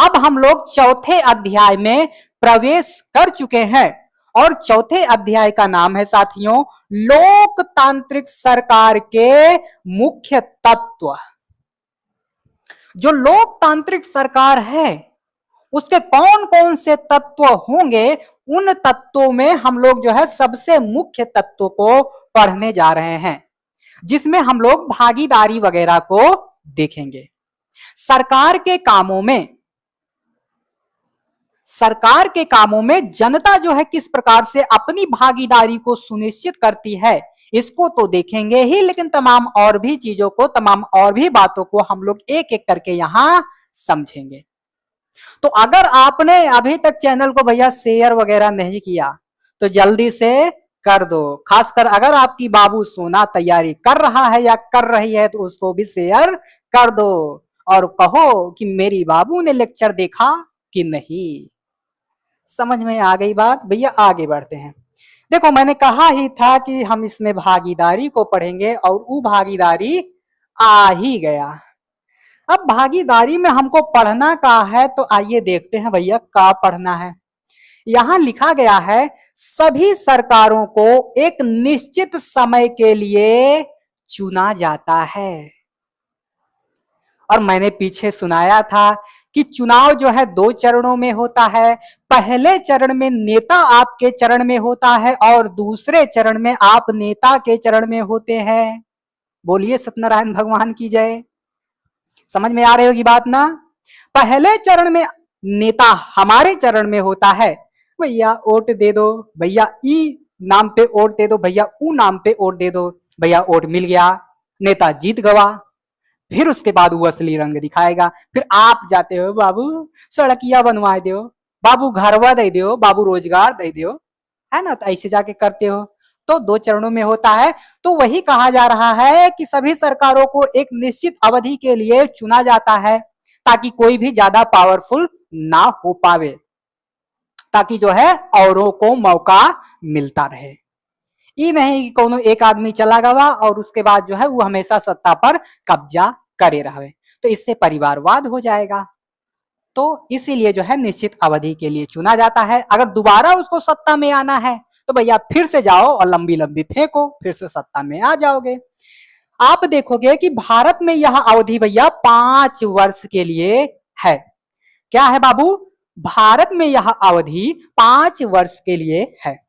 अब हम लोग चौथे अध्याय में प्रवेश कर चुके हैं और चौथे अध्याय का नाम है साथियों लोकतांत्रिक सरकार के मुख्य तत्व। जो लोकतांत्रिक सरकार है उसके कौन कौन से तत्व होंगे, उन तत्वों में हम लोग जो है सबसे मुख्य तत्वों को पढ़ने जा रहे हैं, जिसमें हम लोग भागीदारी वगैरह को देखेंगे। सरकार के कामों में जनता जो है किस प्रकार से अपनी भागीदारी को सुनिश्चित करती है, इसको तो देखेंगे ही, लेकिन तमाम और भी चीजों को, तमाम और भी बातों को हम लोग एक एक करके यहां समझेंगे। तो अगर आपने अभी तक चैनल को भैया शेयर वगैरह नहीं किया तो जल्दी से कर दो। खासकर अगर आपकी बाबू सोना तैयारी कर रहा है या कर रही है तो उसको भी शेयर कर दो और कहो कि मेरी बाबू ने लेक्चर देखा कि नहीं। समझ में आ गई बात? भैया आगे बढ़ते हैं। देखो मैंने कहा ही था कि हम इसमें भागीदारी को पढ़ेंगे और वो भागीदारी आ ही गया। अब भागीदारी में हमको पढ़ना का है तो आइए देखते हैं भैया क्या पढ़ना है। यहां लिखा गया है सभी सरकारों को एक निश्चित समय के लिए चुना जाता है। और मैंने पीछे सुनाया था कि चुनाव जो है 2 चरणों में होता है। पहले चरण में नेता आपके चरण में होता है और दूसरे चरण में आप नेता के चरण में होते हैं। बोलिए सत्यनारायण भगवान की जय। समझ में आ रही होगी बात ना? पहले चरण में नेता हमारे चरण में होता है। भैया वोट दे दो, भैया ई नाम पे वोट दे दो, भैया ऊ नाम पे वोट दे दो, भैया वोट मिल गया, नेता जीत गवा। फिर उसके बाद वो असली रंग दिखाएगा। फिर आप जाते हो बाबू सड़किया बनवा दो, बाबू घरवा दे दो, बाबू रोजगार दे दो, है ना? तो ऐसे जाके करते हो। तो 2 चरणों में होता है। तो वही कहा जा रहा है कि सभी सरकारों को एक निश्चित अवधि के लिए चुना जाता है ताकि कोई भी ज्यादा पावरफुल ना हो पावे, ताकि जो है औरों को मौका मिलता रहे। ये नहीं कि कोनो एक आदमी चला गया और उसके बाद जो है वो हमेशा सत्ता पर कब्जा करे रहे, तो इससे परिवारवाद हो जाएगा। तो इसीलिए जो है निश्चित अवधि के लिए चुना जाता है। अगर दोबारा उसको सत्ता में आना है तो भैया फिर से जाओ और लंबी लंबी फेंको, फिर से सत्ता में आ जाओगे। आप देखोगे कि भारत में यह अवधि भैया 5 वर्ष के लिए है। क्या है बाबू? भारत में यह अवधि 5 वर्ष के लिए है।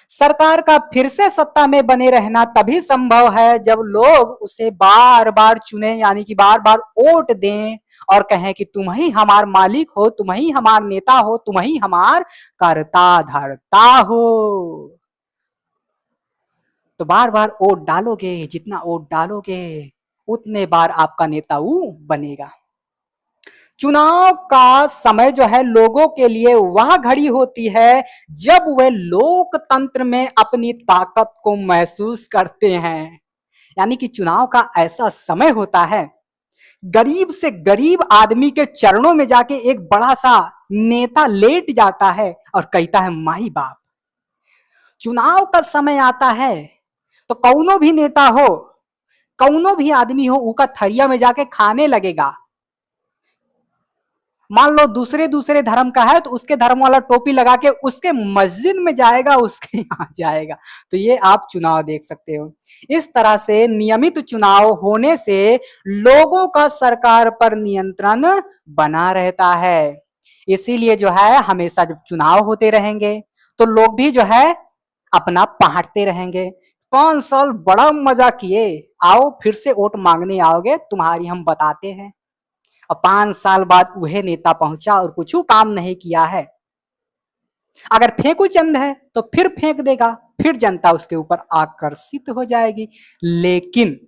सरकार का फिर से सत्ता में बने रहना तभी संभव है जब लोग उसे बार बार चुने, यानी कि बार बार वोट दें और कहें कि तुम ही हमार मालिक हो, तुम ही हमार नेता हो, तुम ही हमार करता धरता हो। तो बार बार वोट डालोगे, जितना वोट डालोगे उतने बार आपका नेता बनेगा। चुनाव का समय जो है लोगों के लिए वह घड़ी होती है जब वे लोकतंत्र में अपनी ताकत को महसूस करते हैं। यानी कि चुनाव का ऐसा समय होता है, गरीब से गरीब आदमी के चरणों में जाके एक बड़ा सा नेता लेट जाता है और कहता है माई बाप। चुनाव का समय आता है तो कौनो भी नेता हो, कौनो भी आदमी हो, उसका थरिया में जाके खाने लगेगा। मान लो दूसरे धर्म का है तो उसके धर्म वाला टोपी लगा के उसके मस्जिद में जाएगा, उसके यहाँ जाएगा। तो ये आप चुनाव देख सकते हो। इस तरह से नियमित चुनाव होने से लोगों का सरकार पर नियंत्रण बना रहता है। इसीलिए जो है हमेशा जब चुनाव होते रहेंगे तो लोग भी जो है अपना पहाड़ते रहेंगे। 5 साल बड़ा मजा किए, आओ फिर से वोट मांगने आओगे, तुम्हारी हम बताते हैं। और 5 साल बाद वह नेता पहुंचा और कुछ काम नहीं किया है। अगर फेंकू चंद है तो फिर फेंक देगा, फिर जनता उसके ऊपर आकर्षित हो जाएगी। लेकिन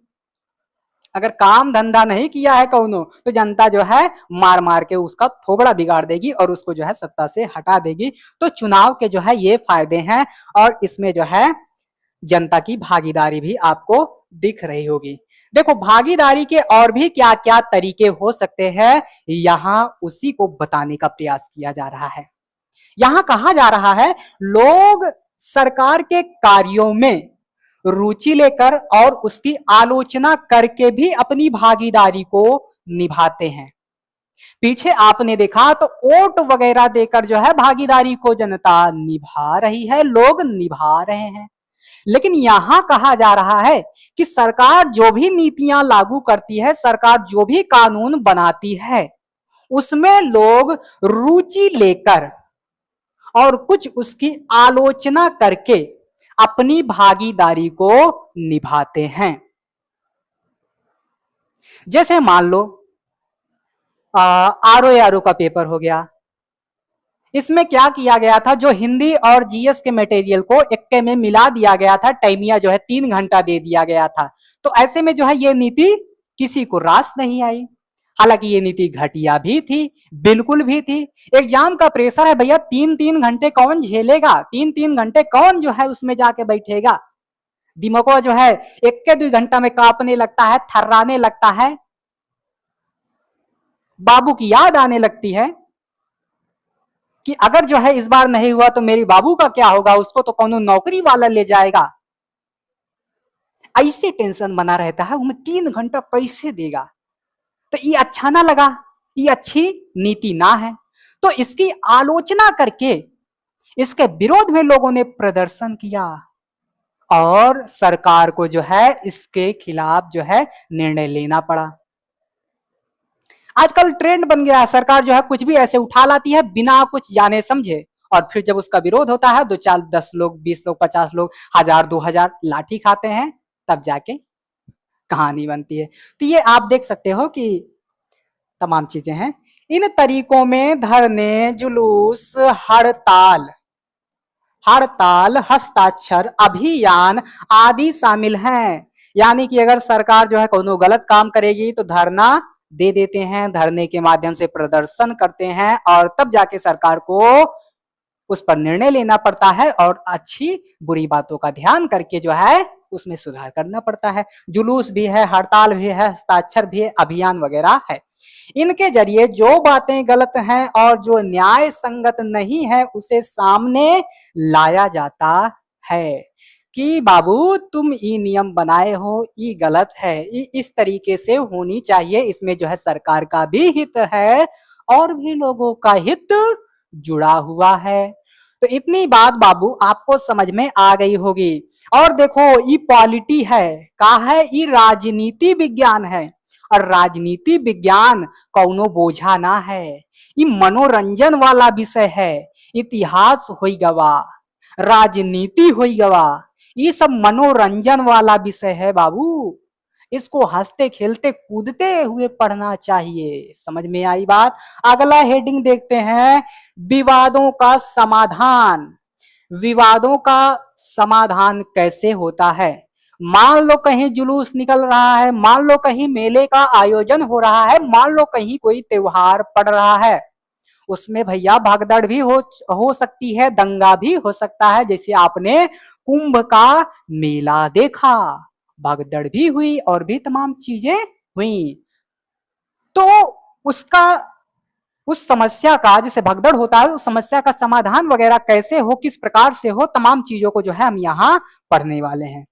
अगर काम धंधा नहीं किया है कौनो तो जनता जो है मार मार के उसका थोबड़ा बिगाड़ देगी और उसको जो है सत्ता से हटा देगी। तो चुनाव के जो है ये फायदे हैं और इसमें जो है जनता की भागीदारी भी आपको दिख रही होगी। देखो भागीदारी के और भी क्या क्या तरीके हो सकते हैं, यहां उसी को बताने का प्रयास किया जा रहा है। यहां कहा जा रहा है लोग सरकार के कार्यों में रुचि लेकर और उसकी आलोचना करके भी अपनी भागीदारी को निभाते हैं। पीछे आपने देखा तो वोट वगैरह देकर जो है भागीदारी को जनता निभा रही है, लोग निभा रहे हैं। लेकिन यहां कहा जा रहा है कि सरकार जो भी नीतियां लागू करती है, सरकार जो भी कानून बनाती है, उसमें लोग रुचि लेकर और कुछ उसकी आलोचना करके अपनी भागीदारी को निभाते हैं। जैसे मान लो आरओ का पेपर हो गया, इसमें क्या किया गया था, जो हिंदी और जीएस के मटेरियल को इक्के में मिला दिया गया था, टाइमिया जो है 3 घंटा दे दिया गया था। तो ऐसे में जो है ये नीति किसी को रास नहीं आई। हालांकि ये नीति घटिया भी थी, बिल्कुल भी थी। एग्जाम का प्रेशर है भैया, 3-3 घंटे कौन झेलेगा, 3-3 घंटे कौन जो है उसमें जाके बैठेगा। दिमाग जो है 1-2 घंटा में कांपने लगता है, थर्राने लगता है, बाबू की याद आने लगती है कि अगर जो है इस बार नहीं हुआ तो मेरी बाबू का क्या होगा, उसको तो कौन नौकरी वाला ले जाएगा। ऐसे टेंशन बना रहता है, उन्हें 3 घंटा कैसे देगा। तो ये अच्छा ना लगा, ये अच्छी नीति ना है। तो इसकी आलोचना करके इसके विरोध में लोगों ने प्रदर्शन किया और सरकार को जो है इसके खिलाफ जो है निर्णय लेना पड़ा। आजकल ट्रेंड बन गया है, सरकार जो है कुछ भी ऐसे उठा लाती है बिना कुछ जाने समझे, और फिर जब उसका विरोध होता है 2-4-10 लोग, 20 लोग, 50 लोग, 1000-2000 लाठी खाते हैं, तब जाके कहानी बनती है। तो ये आप देख सकते हो कि तमाम चीजें हैं। इन तरीकों में धरने, जुलूस, हड़ताल, हस्ताक्षर अभियान आदि शामिल हैं। यानी कि अगर सरकार जो है कोनो गलत काम करेगी तो धरना दे देते हैं, धरने के माध्यम से प्रदर्शन करते हैं और तब जाके सरकार को उस पर निर्णय लेना पड़ता है और अच्छी बुरी बातों का ध्यान करके जो है उसमें सुधार करना पड़ता है। जुलूस भी है, हड़ताल भी है, हस्ताक्षर भी है, अभियान वगैरह है। इनके जरिए जो बातें गलत हैं और जो न्याय संगत नहीं है उसे सामने लाया जाता है कि बाबू तुम ये नियम बनाए हो, ये गलत है, ये इस तरीके से होनी चाहिए, इसमें जो है सरकार का भी हित है और भी लोगों का हित जुड़ा हुआ है। तो इतनी बात बाबू आपको समझ में आ गई होगी। और देखो ये पॉलिटी है, का है, ये राजनीति विज्ञान है और राजनीति विज्ञान कौनो बोझा ना है, ये मनोरंजन वाला विषय है। इतिहास होई गवा, राजनीति होई गवा, ये सब मनोरंजन वाला विषय है बाबू। इसको हंसते खेलते कूदते हुए पढ़ना चाहिए। समझ में आई बात। अगला हेडिंग देखते हैं, विवादों का समाधान। विवादों का समाधान कैसे होता है। मान लो कहीं जुलूस निकल रहा है, मान लो कहीं मेले का आयोजन हो रहा है, मान लो कहीं कोई त्योहार पड़ रहा है, उसमें भैया भगदड़ भी हो सकती है, दंगा भी हो सकता है। जैसे आपने कुंभ का मेला देखा, भगदड़ भी हुई और भी तमाम चीजें हुई। तो उसका, उस समस्या का, जिसे भगदड़ होता है, उस समस्या का समाधान वगैरह कैसे हो, किस प्रकार से हो, तमाम चीजों को जो है हम यहाँ पढ़ने वाले हैं।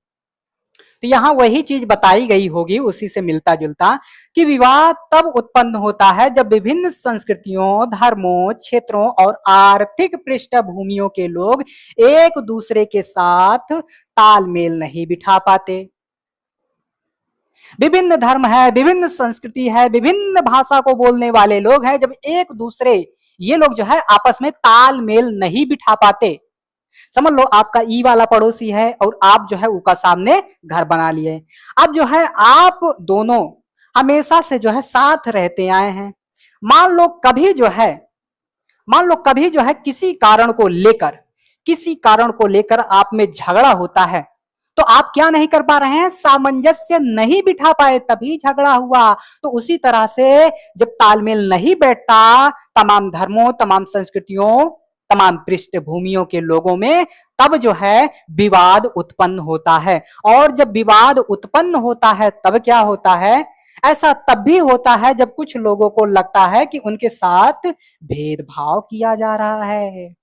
तो यहाँ वही चीज बताई गई होगी, उसी से मिलता जुलता, कि विवाद तब उत्पन्न होता है जब विभिन्न संस्कृतियों, धर्मों, क्षेत्रों और आर्थिक पृष्ठभूमियों के लोग एक दूसरे के साथ तालमेल नहीं बिठा पाते। विभिन्न धर्म है, विभिन्न संस्कृति है, विभिन्न भाषा को बोलने वाले लोग हैं, जब एक दूसरे, ये लोग जो है आपस में तालमेल नहीं बिठा पाते। समझ लो आपका ई वाला पड़ोसी है और आप जो है उसका सामने घर बना लिए। अब जो है आप दोनों हमेशा से जो है साथ रहते आए हैं। मान लो कभी जो है, किसी कारण को लेकर आप में झगड़ा होता है, तो आप क्या नहीं कर पा रहे हैं, सामंजस्य नहीं बिठा पाए, तभी झगड़ा हुआ। तो उसी तरह से जब तालमेल नहीं बैठता तमाम धर्मों, तमाम संस्कृतियों, तमाम पृष्ठभूमियों के लोगों में, तब जो है विवाद उत्पन्न होता है। और जब विवाद उत्पन्न होता है तब क्या होता है, ऐसा तब भी होता है जब कुछ लोगों को लगता है कि उनके साथ भेदभाव किया जा रहा है।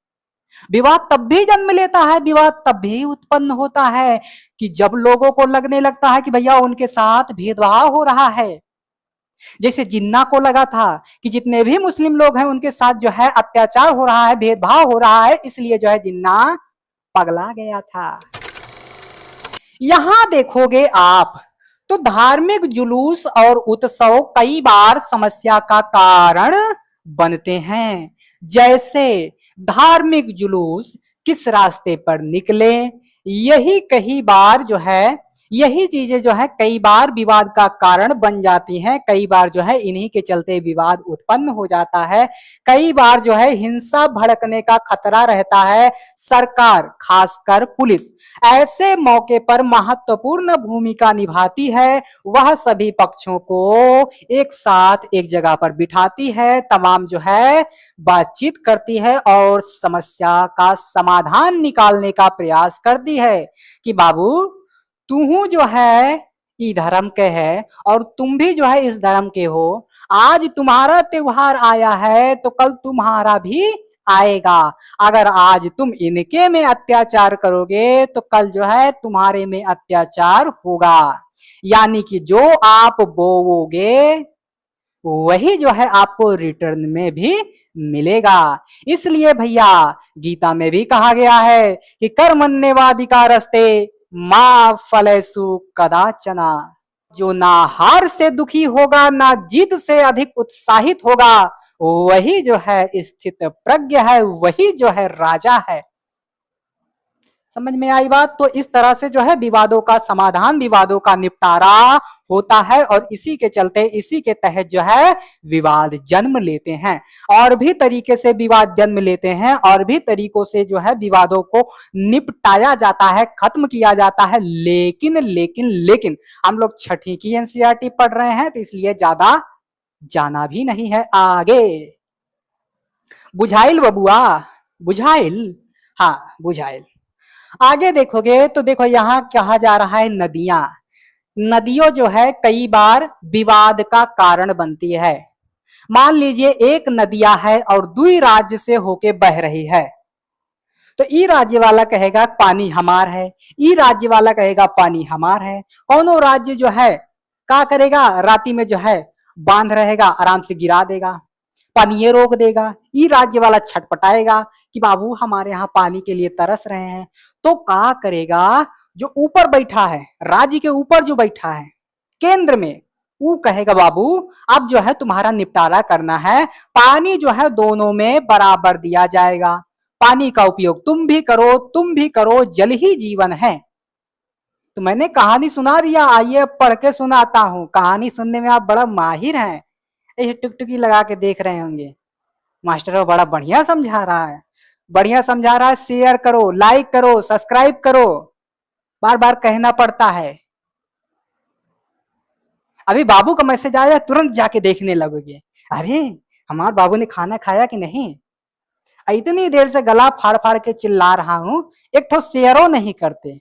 विवाद तब भी जन्म लेता है, विवाद तब भी उत्पन्न होता है कि जब लोगों को लगने लगता है कि भैया उनके साथ भेदभाव हो रहा है। जैसे जिन्ना को लगा था कि जितने भी मुस्लिम लोग हैं उनके साथ जो है अत्याचार हो रहा है, भेदभाव हो रहा है, इसलिए जो है जिन्ना पगला गया था। यहां देखोगे आप तो धार्मिक जुलूस और उत्सव कई बार समस्या का कारण बनते हैं। जैसे धार्मिक जुलूस किस रास्ते पर निकले, यही कई बार जो है यही चीजें जो है कई बार विवाद का कारण बन जाती हैं। कई बार जो है इन्हीं के चलते विवाद उत्पन्न हो जाता है। कई बार जो है हिंसा भड़कने का खतरा रहता है। सरकार खासकर पुलिस ऐसे मौके पर महत्वपूर्ण भूमिका निभाती है। वह सभी पक्षों को एक साथ एक जगह पर बिठाती है, तमाम जो है बातचीत करती है और समस्या का समाधान निकालने का प्रयास करती है कि बाबू तू जो है ई धर्म के है और तुम भी जो है इस धर्म के हो। आज तुम्हारा त्योहार आया है तो कल तुम्हारा भी आएगा। अगर आज तुम इनके में अत्याचार करोगे तो कल जो है तुम्हारे में अत्याचार होगा। यानी कि जो आप बोओगे वही जो है आपको रिटर्न में भी मिलेगा। इसलिए भैया गीता में भी कहा गया है कि कर्मण्येवाधिकारस्ते मा फलेषु कदाचन। जो ना हार से दुखी होगा ना जीत से अधिक उत्साहित होगा वही जो है स्थित प्रज्ञ है, वही जो है राजा है। समझ में आई बात? तो इस तरह से जो है विवादों का समाधान, विवादों का निपटारा होता है और इसी के चलते, इसी के तहत जो है विवाद जन्म लेते हैं। और भी तरीके से विवाद जन्म लेते हैं और भी तरीकों से जो है विवादों को निपटाया जाता है, खत्म किया जाता है। लेकिन लेकिन लेकिन हम लोग छठी की एनसीईआरटी पढ़ रहे हैं तो इसलिए ज्यादा जाना भी नहीं है आगे। बुझाइल बबुआ, बुझाइल? हाँ बुझाइल। आगे देखोगे तो देखो यहां कहा जा रहा है नदियां। नदियों जो है कई बार विवाद का कारण बनती है। मान लीजिए एक नदिया है और दुई राज्य से होके बह रही है, तो ई राज्य वाला कहेगा पानी हमार है, ई राज्य वाला कहेगा पानी हमार है। कौनो राज्य जो है क्या करेगा, राती में जो है बांध रहेगा, आराम से गिरा देगा, पानी ये रोक देगा। ई राज्य वाला छटपटाएगा कि बाबू हमारे यहाँ पानी के लिए तरस रहे हैं। तो क्या करेगा, जो ऊपर बैठा है, राज्य के ऊपर जो बैठा है केंद्र में, वो कहेगा बाबू अब जो है तुम्हारा निपटारा करना है, पानी जो है दोनों में बराबर दिया जाएगा, पानी का उपयोग तुम भी करो, तुम भी करो, जल ही जीवन है। तो मैंने कहानी सुना दिया, आइए पढ़ के सुनाता हूँ। कहानी सुनने में आप बड़ा माहिर हैं, ये टुकटुकी लगा के देख रहे होंगे। मास्टर बड़ा बढ़िया समझा रहा है, बढ़िया समझा रहा है। शेयर करो, लाइक करो, सब्सक्राइब करो, बार बार कहना पड़ता है। अभी बाबू का मैसेज आया, तुरंत जाके देखने लगोगे, अरे हमारे बाबू ने खाना खाया कि नहीं। इतनी देर से गला फाड़ फाड़ के चिल्ला रहा हूं, एक ठो शेयरो नहीं करते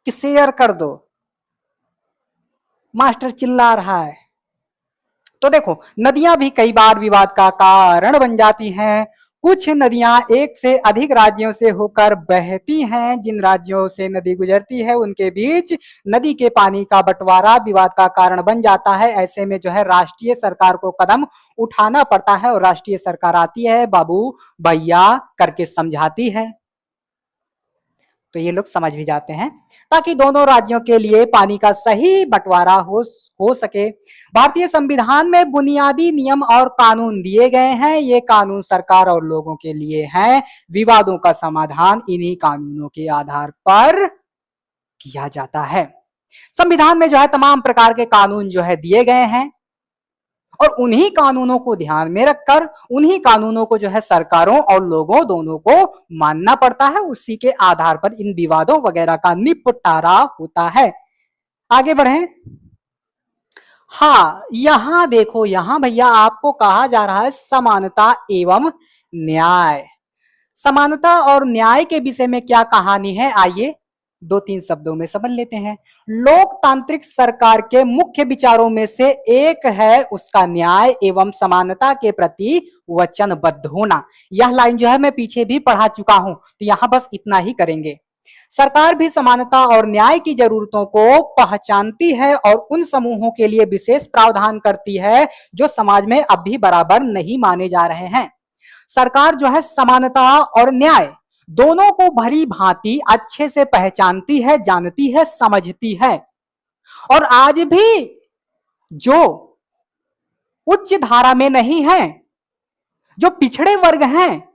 कि शेयर कर दो। मास्टर चिल्ला रहा है। तो देखो नदियां भी कई बार विवाद का कारण बन जाती हैं। कुछ नदियां एक से अधिक राज्यों से होकर बहती हैं। जिन राज्यों से नदी गुजरती है उनके बीच नदी के पानी का बंटवारा विवाद का कारण बन जाता है। ऐसे में जो है राष्ट्रीय सरकार को कदम उठाना पड़ता है और राष्ट्रीय सरकार आती है, बाबू भैया करके समझाती है। तो ये लोग समझ भी जाते हैं ताकि दोनों राज्यों के लिए पानी का सही बंटवारा हो सके। भारतीय संविधान में बुनियादी नियम और कानून दिए गए हैं। ये कानून सरकार और लोगों के लिए हैं। विवादों का समाधान इन्हीं कानूनों के आधार पर किया जाता है। संविधान में जो है तमाम प्रकार के कानून जो है दिए गए हैं और उन्हीं कानूनों को ध्यान में रखकर उन्हीं कानूनों को जो है सरकारों और लोगों दोनों को मानना पड़ता है। उसी के आधार पर इन विवादों वगैरह का निपटारा होता है। आगे बढ़ें। हाँ यहां देखो, यहां भैया आपको कहा जा रहा है समानता एवं न्याय। समानता और न्याय के विषय में क्या कहानी है, आइए दो तीन शब्दों में समझ लेते हैं। लोकतांत्रिक सरकार के मुख्य विचारों में से एक है उसका न्याय एवं समानता के प्रति वचनबद्ध होना। यह लाइन जो है मैं पीछे भी पढ़ा चुका हूं, तो यहां बस इतना ही करेंगे। सरकार भी समानता और न्याय की जरूरतों को पहचानती है और उन समूहों के लिए विशेष प्रावधान करती है जो समाज में अब भी बराबर नहीं माने जा रहे हैं। सरकार जो है समानता और न्याय दोनों को भली भांति अच्छे से पहचानती है, जानती है, समझती है। और आज भी जो उच्च धारा में नहीं है, जो पिछड़े वर्ग हैं,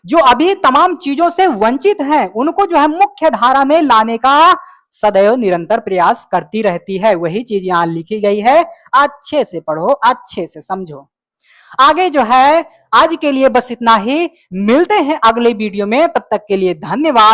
जो अभी तमाम चीजों से वंचित हैं, उनको जो है मुख्य धारा में लाने का सदैव निरंतर प्रयास करती रहती है। वही चीज यहां लिखी गई है, अच्छे से पढ़ो, अच्छे से समझो। आगे जो है आज के लिए बस इतना ही, मिलते हैं अगले वीडियो में, तब तक के लिए धन्यवाद।